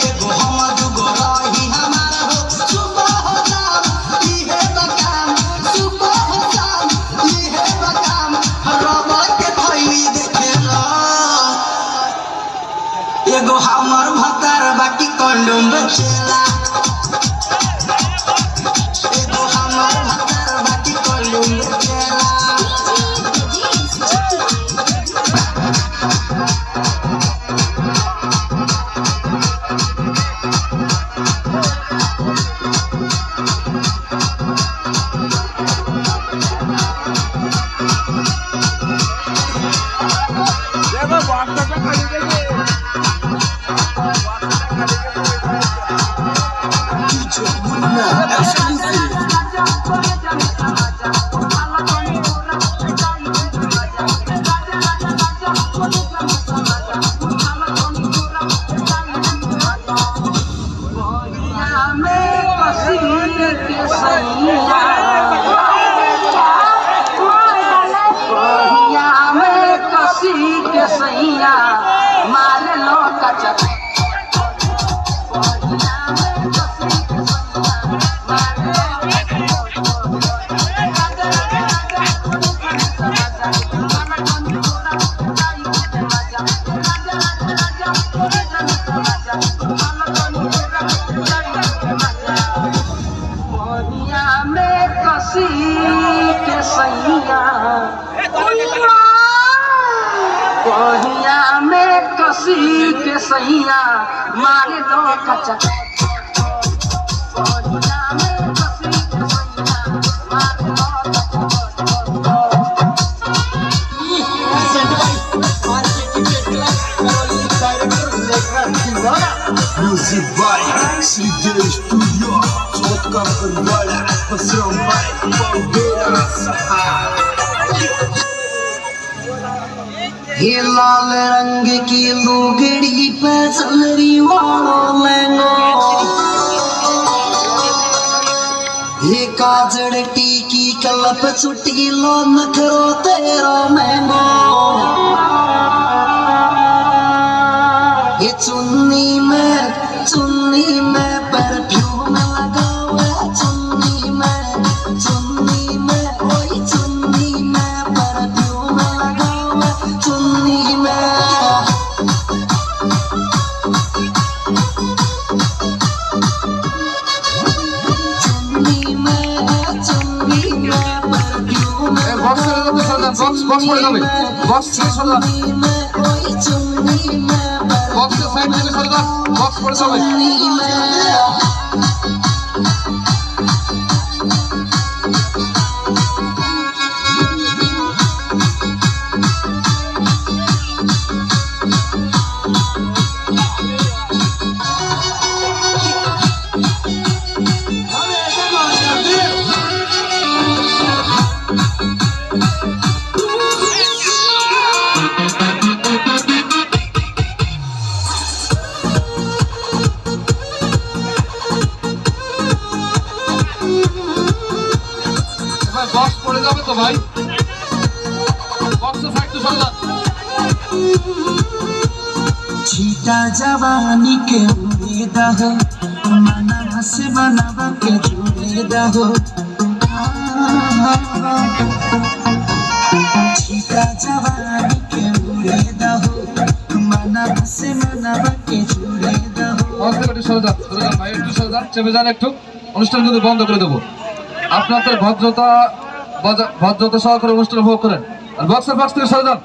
एगो हम दुगो रही हमार हो सुबह हो शाम इहे बकाम सुबह हो शाम इहे बकाम रवा के थैली देखेला एगो हमर भतार बाकी कंडोम बेचेला एगो हमर भतार बाकी कंडोम बेचेला मारे लो कचक कोहिया में कसी के सैया मारे लो कचक कोहिया में कसी के सैया मारे लो Music by CD Studio Sokak Berbala Peserembai Berbeda ये लाल रंग की लुगड़ी पे चलरी वालो लेंगो ये काजड़ टीकी कलप चुटी लो नखरो तेरा महंगो ये चुन्नी में परफ्यूम लगा हुआ चुन्नी में ओए चुन्नी में परफ्यूम लगा हुआ चुन्नी में परफ्यूम बॉक्स पड़े जाবে बॉक्स से सर ओए चुन्नी में बॉक्स से साइड में सर बॉक्स पड़े जाবে बॉक्स पड़े जाবে তো ভাই बॉक्स से साइड में सर छीटा जवानी के उम्मीद हो मना से बनावा के जुड़ेद हो छीटा जवानी के उम्मीद हो मना से बनावा के जुड़ेद हो বক্স থেকে সরে যান ভাই একটু সরে যান চেপে যান একটু অনুষ্ঠান কিন্তু বন্ধ করে দেবো আপনাদের ভদ্রতা সহকারে অনুষ্ঠান উপভোগ করেন আর বক্সের পাশ থেকে সরে যান